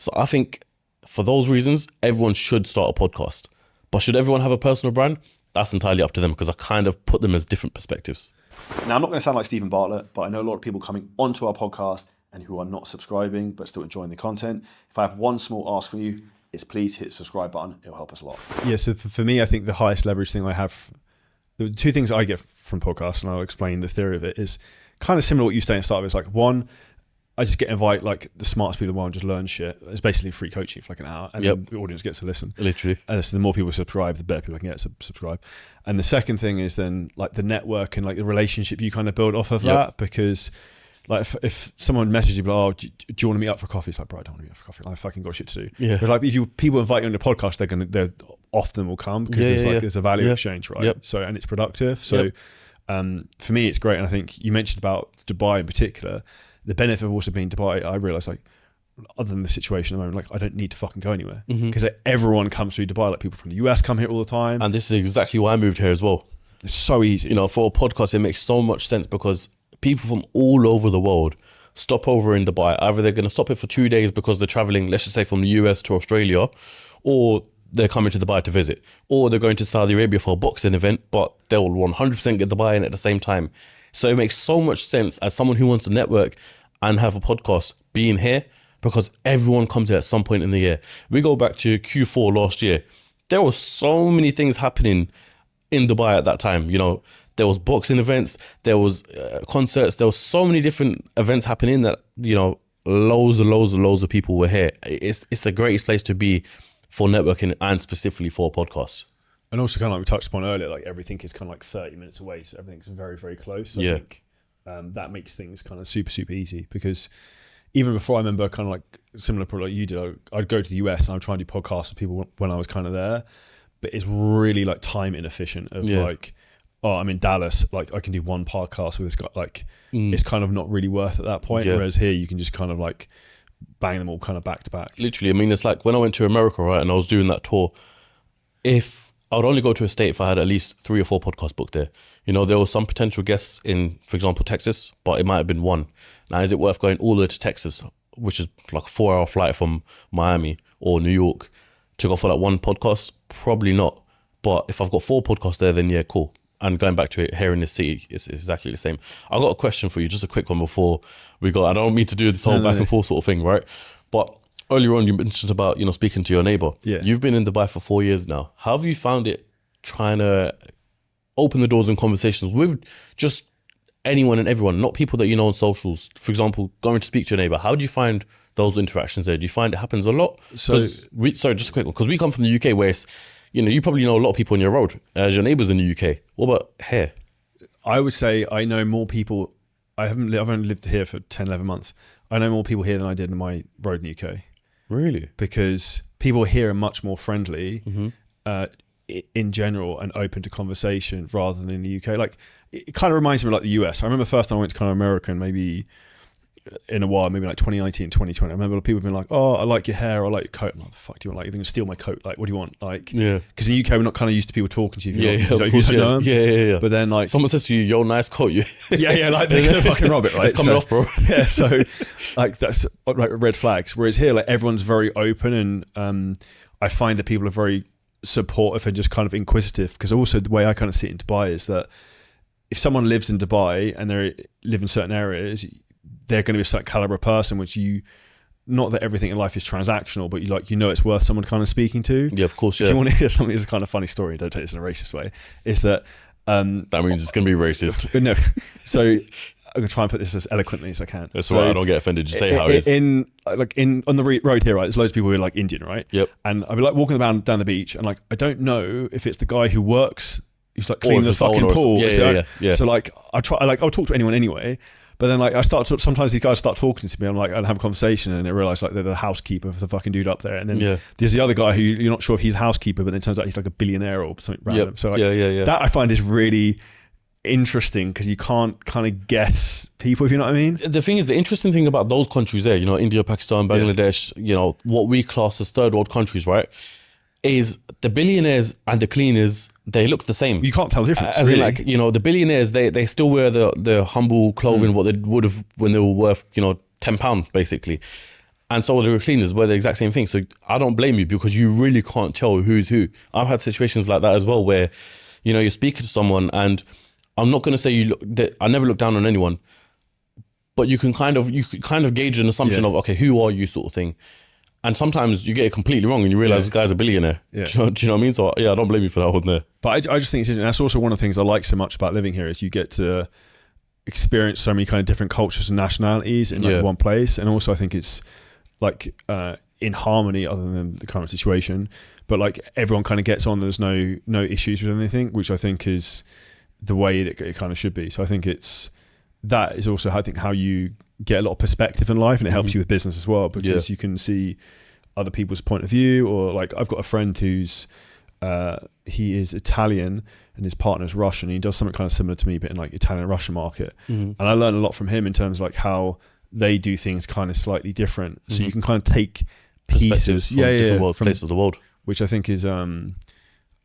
So I think for those reasons, everyone should start a podcast. But should everyone have a personal brand? That's entirely up to them, because I kind of put them as different perspectives. Now, I'm not going to sound like Stephen Bartlett, but I know a lot of people coming onto our podcast and who are not subscribing but still enjoying the content. If I have one small ask from you, it's please hit the subscribe button. It'll help us a lot. Yeah, so for me, I think the highest leverage thing I have, the two things I get from podcasts, and I'll explain the theory of it, is kind of similar to what you say at the start of it. It's like, one, I just get invited like the smartest people in the world and just learn shit. It's basically free coaching for like an hour, and then the audience gets to listen. Literally. And so the more people subscribe, the better people I can get to subscribe. And the second thing is then like the network and like the relationship you kind of build off of that, because like if someone messages you, like, oh, do you want to meet up for coffee? It's like, bro, I don't want to meet up for coffee. Like, I fucking got shit to do. Yeah. But like if people invite you on the podcast, they're often will come, because there's a value exchange, right? So, and it's productive. So for me, it's great. And I think you mentioned about Dubai in particular. The benefit of also being Dubai, I realised, like, other than the situation at the moment, like, I don't need to fucking go anywhere, because like, everyone comes through Dubai. Like, people from the US come here all the time. And this is exactly why I moved here as well. It's so easy. You know, for a podcast, it makes so much sense, because people from all over the world stop over in Dubai. Either they're going to stop here for 2 days because they're traveling, let's just say from the US to Australia, or they're coming to Dubai to visit, or they're going to Saudi Arabia for a boxing event, but they'll 100% get Dubai in at the same time. So it makes so much sense as someone who wants to network and have a podcast being here, because everyone comes here at some point in the year. We go back to Q4 last year. There were so many things happening in Dubai at that time. You know, there was boxing events, there was concerts, there was so many different events happening that, you know, loads of people were here. It's the greatest place to be for networking, and specifically for a podcast. And also, kind of like we touched upon earlier, like everything is kind of like 30 minutes away, so everything's very, very close. So I think that makes things kind of super, super easy, because even before, I remember kind of like similar probably like you did, I'd go to the US and I'd try and do podcasts with people when I was kind of there, but it's really like time inefficient of like, oh, I'm in Dallas, like I can do one podcast with this guy, like it's kind of not really worth at that point. Whereas here you can just kind of like bang them all kind of back to back. Literally, I mean, it's like when I went to America, right, and I was doing that tour, if I would only go to a state if I had at least 3 or 4 podcasts booked there. You know, there were some potential guests in, for example, Texas, but it might have been one. Now, is it worth going all the way to Texas, which is like a 4-hour flight from Miami or New York, to go for like one podcast? Probably not. But if I've got 4 podcasts there, then yeah, cool. And going back to it here in the city, it's exactly the same. I've got a question for you, just a quick one before we go. I don't mean to do this whole back and forth sort of thing, right? But earlier on, you mentioned about, you know, speaking to your neighbor. Yeah. You've been in Dubai for 4 years now. How have you found it trying to open the doors and conversations with just anyone and everyone, not people that you know on socials? For example, going to speak to your neighbor. How do you find those interactions there? Do you find it happens a lot? Sorry, just a quick one, because we come from the UK where it's, you know, you probably know a lot of people on your road as your neighbours in the UK. What about here? I would say I know more people. I've only lived here for 10, 11 months. I know more people here than I did in my road in the UK. Really? Because people here are much more friendly in general and open to conversation rather than in the UK. Like, it kind of reminds me of like the US. I remember the first time I went to kind of America, and maybe in a while, maybe like 2019, 2020. I remember people being like, oh, I like your hair, I like your coat. I'm like, the fuck do you want? Like, you're going to steal my coat? Like, what do you want? Like, because in the UK, we're not kind of used to people talking to you. If you don't know them. Yeah. But then like, someone says to you, yo, nice coat. yeah, like they're going to fucking rob it, right? It's coming off, bro. Yeah, so like that's like red flags. Whereas here, like everyone's very open, and I find that people are very supportive and just kind of inquisitive, because also the way I kind of see it in Dubai is that if someone lives in Dubai and they live in certain areas, they're going to be a certain caliber of person, which not that everything in life is transactional, but you know it's worth someone kind of speaking to. Yeah, of course. Yeah. If you want to hear something that's a kind of funny story, don't take this in a racist way, is that that means it's going to be racist. No, so I'm going to try and put this as eloquently as I can. That's so, right. I don't get offended. Just say how it is. On the road here, right? There's loads of people who are like Indian, right? Yep. And I'll be like walking down the beach, and like I don't know if it's the guy who works, who's like cleaning the fucking pool. Yeah. So like I'll talk to anyone anyway. But then like sometimes these guys start talking to me. I'm like, I'll have a conversation, and I realise like they're the housekeeper for the fucking dude up there. And then there's the other guy who you're not sure if he's a housekeeper, but then it turns out he's like a billionaire or something random. Yep. So like, that I find is really interesting, because you can't kind of guess people, if you know what I mean. The thing is, the interesting thing about those countries there, you know, India, Pakistan, Bangladesh, you know, what we class as third world countries, right, is the billionaires and the cleaners, they look the same. You can't tell the difference. As really. in, like, you know, the billionaires, they still wear the humble clothing, what they would have when they were worth, you know, £10 basically. And so the cleaners were the exact same thing. So I don't blame you because you really can't tell who's who. I've had situations like that as well where, you're speaking to someone and I'm not going to say I never look down on anyone, but you can kind of gauge an assumption of, okay, who are you sort of thing. And sometimes you get it completely wrong and you realize this guy's a billionaire. Yeah. Do you know what I mean? So yeah, I don't blame you for that one there. But I just think that's also one of the things I like so much about living here is you get to experience so many kind of different cultures and nationalities in like one place. And also I think it's like in harmony other than the current situation, but like everyone kind of gets on. There's no issues with anything, which I think is the way that it kind of should be. So I think that is also how you get a lot of perspective in life, and it helps you with business as well, because you can see other people's point of view. Or like I've got a friend who's he is Italian and his partner's Russian. He does something kind of similar to me, but in like Italian Russian market. And I learned a lot from him in terms of like how they do things kind of slightly different. So you can kind of take pieces from different places of the world, which I think is an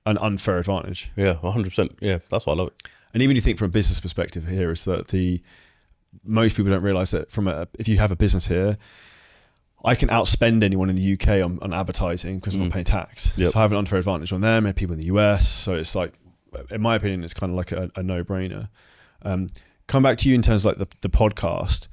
unfair advantage. Yeah, 100%. Yeah, that's why I love it. And even you think from a business perspective here is that most people don't realize that if you have a business here, I can outspend anyone in the UK on advertising because I'm not paying tax. So I have an unfair advantage on them and people in the US. So it's like, in my opinion, it's kind of like a no-brainer. Come back to you in terms of like the podcast.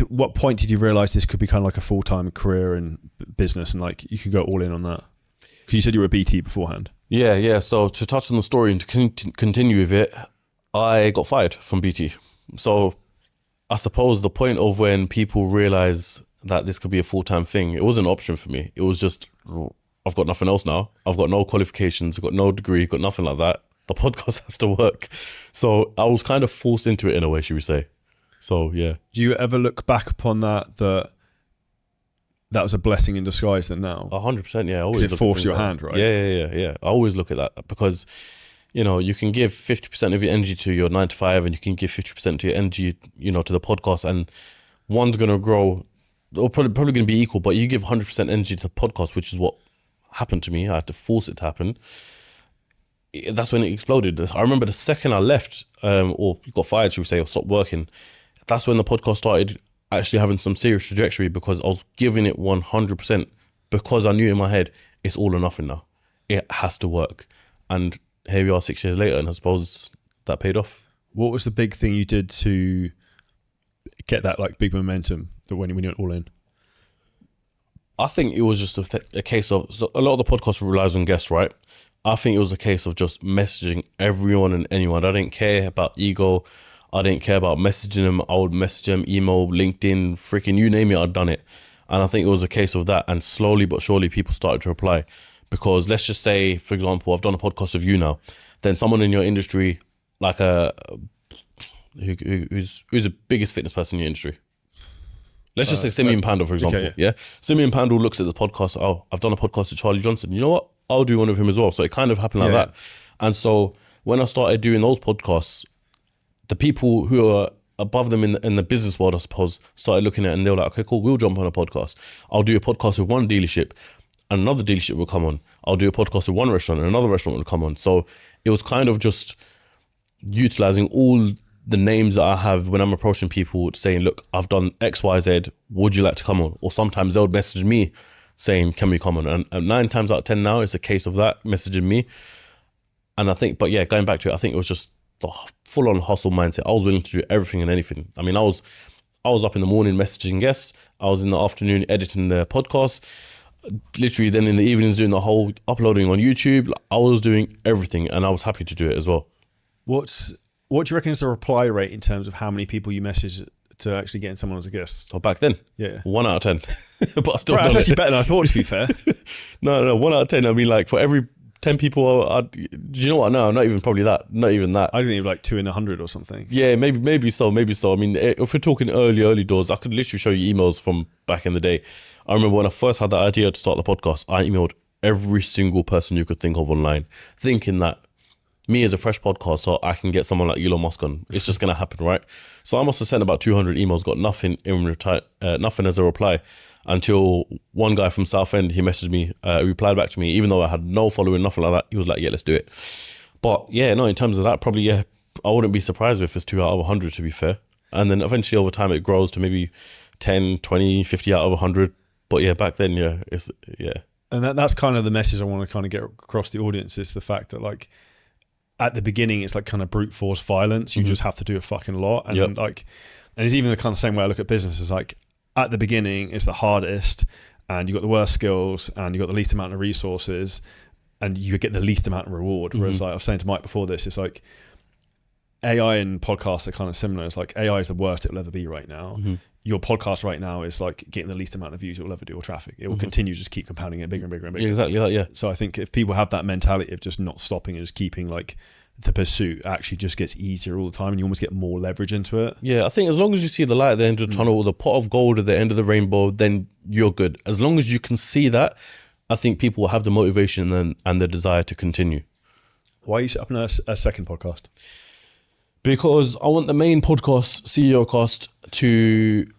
What point did you realize this could be kind of like a full-time career in business and like you could go all in on that? Because you said you were a BT beforehand. Yeah. So to touch on the story and to continue with it, I got fired from BT. So I suppose the point of when people realize that this could be a full-time thing, it wasn't an option for me. It was just, I've got nothing else now. I've got no qualifications, I've got no degree, got nothing like that. The podcast has to work. So I was kind of forced into it in a way, should we say. So yeah. Do you ever look back upon that was a blessing in disguise then now? 100%, yeah. Because it forced your hand, right? Yeah. I always look at that because, you can give 50% of your energy to your 9 to 5 and you can give 50% to your energy, to the podcast, and one's going to grow, or probably going to be equal, but you give 100% energy to the podcast, which is what happened to me. I had to force it to happen. That's when it exploded. I remember the second I left, or got fired, should we say, or stopped working, that's when the podcast started actually having some serious trajectory, because I was giving it 100%, because I knew in my head, it's all or nothing now. It has to work. And here we are 6 years later, and I suppose that paid off. What was the big thing you did to get that like big momentum that when you went all in? I think it was just a case of, so a lot of the podcast relies on guests, right? I think it was a case of just messaging everyone and anyone. I didn't care about ego. I didn't care about messaging them. I would message them, email, LinkedIn, freaking you name it, I'd done it. And I think it was a case of that. And slowly but surely people started to reply. Because let's just say, for example, I've done a podcast with you now. Then someone in your industry, like who's the biggest fitness person in your industry? Let's just say Simeon Pando, for example. Okay, yeah. Simeon Pando looks at the podcast. Oh, I've done a podcast with Charlie Johnson. You know what? I'll do one of him as well. So it kind of happened like that. And so when I started doing those podcasts, the people who are above them in the business world, I suppose, started looking at it and they were like, okay, cool, we'll jump on a podcast. I'll do a podcast with one dealership and another dealership will come on. I'll do a podcast with one restaurant and another restaurant will come on. So it was kind of just utilizing all the names that I have when I'm approaching people, saying, look, I've done X, Y, Z, would you like to come on? Or sometimes they would message me saying, can we come on? And 9 times out of 10 now, it's a case of that messaging me. And I think, but yeah, going back to it, I think it was just the full-on hustle mindset. I was willing to do everything and anything. I mean, I was up in the morning messaging guests. I was in the afternoon editing the podcast. Literally then in the evenings doing the whole uploading on YouTube. I was doing everything and I was happy to do it as well. What do you reckon is the reply rate in terms of how many people you message to actually getting someone as a guest? Oh, back then? Yeah. 1 out of 10. But I still that's actually better than I thought, to be fair. No, 1 out of 10. I mean, like for every 10 people, do you know what? No, not even probably that. Not even that. I think like 2 in 100 or something. Yeah, maybe so. I mean, if we're talking early doors, I could literally show you emails from back in the day. I remember when I first had the idea to start the podcast, I emailed every single person you could think of online, thinking that me as a fresh podcaster, I can get someone like Elon Musk on. It's just going to happen, right? So I must have sent about 200 emails, got nothing nothing as a reply, until one guy from Southend, he messaged me, replied back to me, even though I had no following, nothing like that. He was like, yeah, let's do it. But yeah, no, in terms of that, probably, yeah, I wouldn't be surprised if it's 2 out of 100, to be fair. And then eventually over time it grows to maybe 10, 20, 50 out of 100. But yeah, back then, And that's kind of the message I want to kind of get across the audience, is the fact that like at the beginning it's like kind of brute force violence. You just have to do a fucking lot. And and it's even the kind of same way I look at business, is like at the beginning it's the hardest, and you got the worst skills, and you got the least amount of resources, and you get the least amount of reward. Whereas like I was saying to Mike before this, it's like AI and podcasts are kind of similar. It's like AI is the worst it'll ever be right now. Your podcast right now is like getting the least amount of views it will ever do, or traffic. It will continue to just keep compounding it bigger and bigger and bigger. Yeah, exactly that, yeah. So I think if people have that mentality of just not stopping and just keeping like the pursuit, actually just gets easier all the time, and you almost get more leverage into it. Yeah, I think as long as you see the light at the end of the tunnel, or the pot of gold at the end of the rainbow, then you're good. As long as you can see that, I think people will have the motivation and the desire to continue. Why are you setting up a second podcast? Because I want the main podcast, CEO Cast, to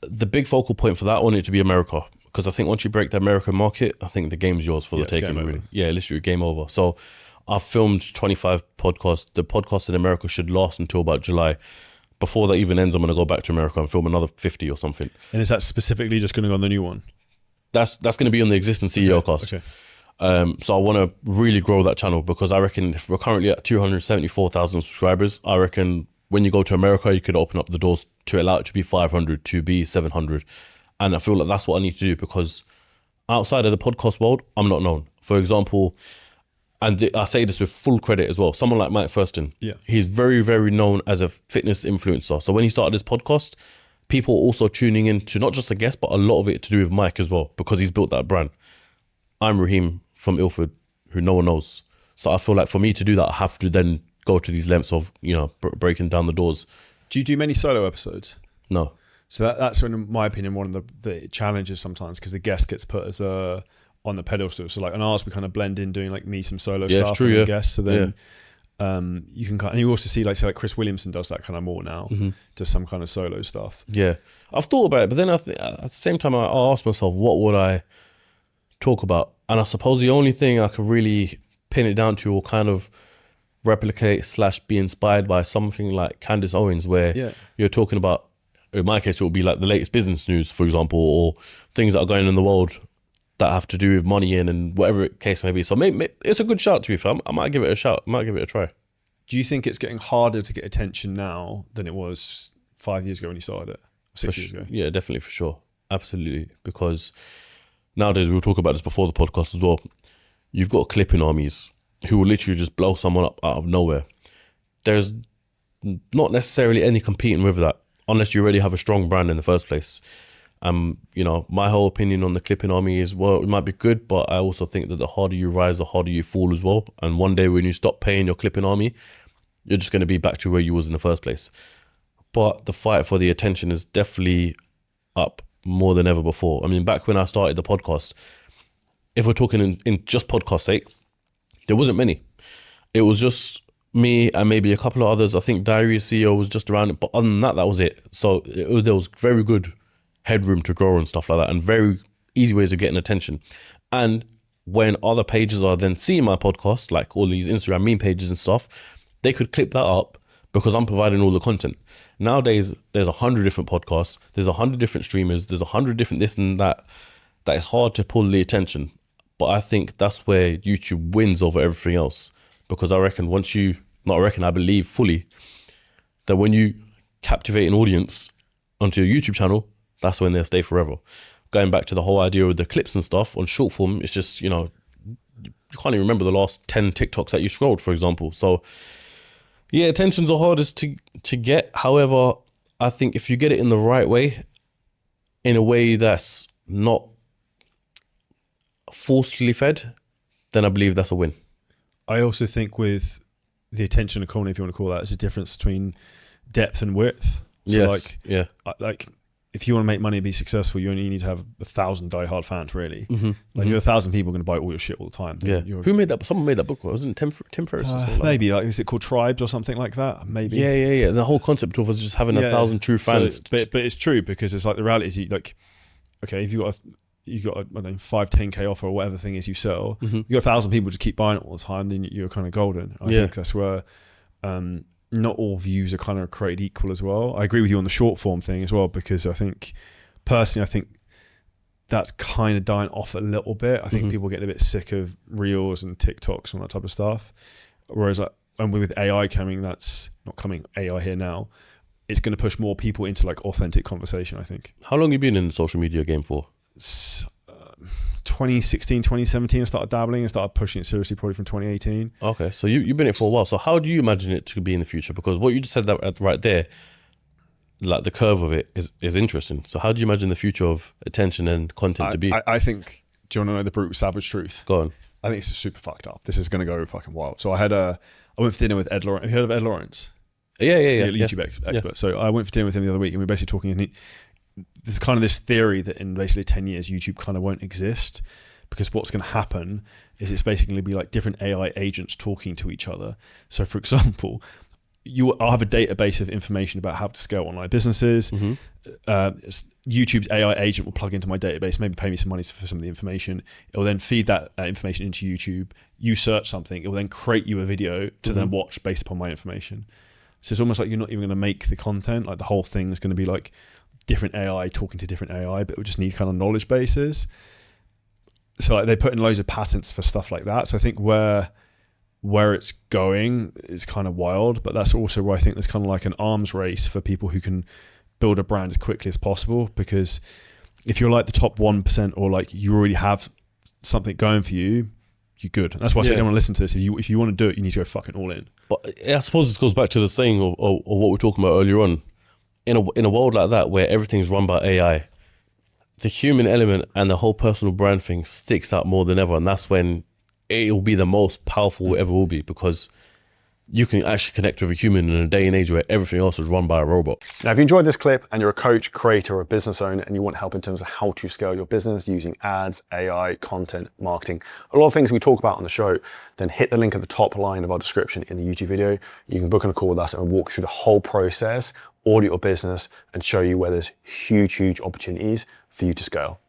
the big focal point for that, I want it to be America. Because I think once you break the American market, I think the game's yours for the taking, really. Yeah, literally game over. So I've filmed 25 podcasts. The podcast in America should last until about July. Before that even ends, I'm going to go back to America and film another 50 or something. And is that specifically just going to go on the new one? That's going to be on the existing CEO Cast. Okay. So I want to really grow that channel, because I reckon if we're currently at 274,000 subscribers, I reckon when you go to America, you could open up the doors to allow it to be 500, to be 700. And I feel like that's what I need to do, because outside of the podcast world, I'm not known. For example, and I say this with full credit as well, someone like Mike Thurston, he's very, very known as a fitness influencer. So when he started his podcast, people also tuning in to not just a guest, but a lot of it to do with Mike as well, because he's built that brand. I'm Raheem from Ilford, who no one knows. So I feel like for me to do that, I have to then go to these lengths of, breaking down the doors. Do you do many solo episodes? No. So that's, in my opinion, one of the challenges sometimes, because the guest gets put as on the pedestal. So like on ours, we kind of blend in doing like me some solo stuff. It's true, and guests. So then you can kind of, and you also see like Chris Williamson does that kind of more now, does some kind of solo stuff. Yeah, I've thought about it, but then at the same time, I asked myself, what would I talk about? And I suppose the only thing I could really pin it down to, or kind of replicate / be inspired by, something like Candace Owens, where you're talking about, in my case, it will be like the latest business news, for example, or things that are going on in the world that have to do with money and whatever case may be. So maybe it's a good shout, to be fair. I might give it a shout. I might give it a try. Do you think it's getting harder to get attention now than it was 5 years ago when you started it? 6 years ago? Yeah, definitely, for sure. Absolutely. Because nowadays, we were talking about this before the podcast as well, you've got clipping armies who will literally just blow someone up out of nowhere. There's not necessarily any competing with that, unless you already have a strong brand in the first place. My whole opinion on the clipping army is, well, it might be good, but I also think that the harder you rise, the harder you fall as well. And one day when you stop paying your clipping army, you're just going to be back to where you was in the first place. But the fight for the attention is definitely up more than ever before. I mean, back when I started the podcast, if we're talking in just podcast sake, there wasn't many. It was just me and maybe a couple of others. I think Diary CEO was just around it, but other than that, that was it. So there was very good headroom to grow and stuff like that, and very easy ways of getting attention. And when other pages are then seeing my podcast, like all these Instagram meme pages and stuff, they could clip that up because I'm providing all the content. Nowadays, there's 100 different podcasts, there's 100 different streamers, there's 100 different this and that it's hard to pull the attention. But I think that's where YouTube wins over everything else, because I believe fully that when you captivate an audience onto your YouTube channel, that's when they'll stay forever. Going back to the whole idea with the clips and stuff on short form, it's just, you can't even remember the last 10 TikToks that you scrolled, for example. So yeah, attention's the hardest to get. However, I think if you get it in the right way, in a way that's not forcefully fed, then I believe that's a win. I also think with the attention economy, if you want to call that, there's a difference between depth and width. So like if you want to make money and be successful, you only need to have 1,000 diehard fans, really. You're 1,000 people going to buy all your shit all the time. Yeah. Who made that? Someone made that book. Wasn't it Tim Ferriss or something? Maybe. Like, is it called Tribes or something like that? Maybe. Yeah. The whole concept of us just having 1,000 true fans. So, but it's true, because it's like the reality is, okay, if you got I don't know, 5-10K offer or whatever the thing is you sell, you got 1,000 people to keep buying it all the time, then you're kind of golden. I think that's where not all views are kind of created equal as well. I agree with you on the short form thing as well, because I think that's kind of dying off a little bit. I think people get a bit sick of reels and TikToks and that type of stuff. Whereas and with AI coming, that's not coming AI here now, it's going to push more people into like authentic conversation, I think. How long have you been in the social media game for? 2016, 2017, I started dabbling and started pushing it seriously probably from 2018. Okay, so you've been in it for a while. So how do you imagine it to be in the future? Because what you just said that right there, like the curve of it is interesting. So how do you imagine the future of attention and content to be? I think, do you want to know the brutal savage truth? Go on. I think it's just super fucked up. This is going to go fucking wild. So I went for dinner with Ed Lawrence. Have you heard of Ed Lawrence? Yeah. YouTube expert. Yeah. So I went for dinner with him the other week, and we were basically talking, and there's kind of this theory that in basically 10 years, YouTube kind of won't exist, because what's going to happen is it's basically going to be like different AI agents talking to each other. So for example, I'll have a database of information about how to scale online businesses. YouTube's AI agent will plug into my database, maybe pay me some money for some of the information. It will then feed that information into YouTube. You search something, it will then create you a video to then watch based upon my information. So it's almost like you're not even going to make the content. Like the whole thing is going to be like different AI talking to different AI, but we just need kind of knowledge bases. So like they put in loads of patents for stuff like that. So I think where it's going is kind of wild, but that's also where I think there's kind of like an arms race for people who can build a brand as quickly as possible. Because if you're like the top 1%, or like you already have something going for you, you're good. And that's why I say I don't want to listen to this. If you want to do it, you need to go fucking all in. But I suppose this goes back to the saying of what we were talking about earlier on. In a world like that where everything's run by AI, the human element and the whole personal brand thing sticks out more than ever, and that's when it will be the most powerful it ever will be, because you can actually connect with a human in a day and age where everything else is run by a robot. Now, if you enjoyed this clip and you're a coach, creator, or a business owner, and you want help in terms of how to scale your business using ads, AI, content, marketing, a lot of things we talk about on the show, then hit the link at the top line of our description in the YouTube video. You can book on a call with us and walk through the whole process, audit your business, and show you where there's huge opportunities for you to scale.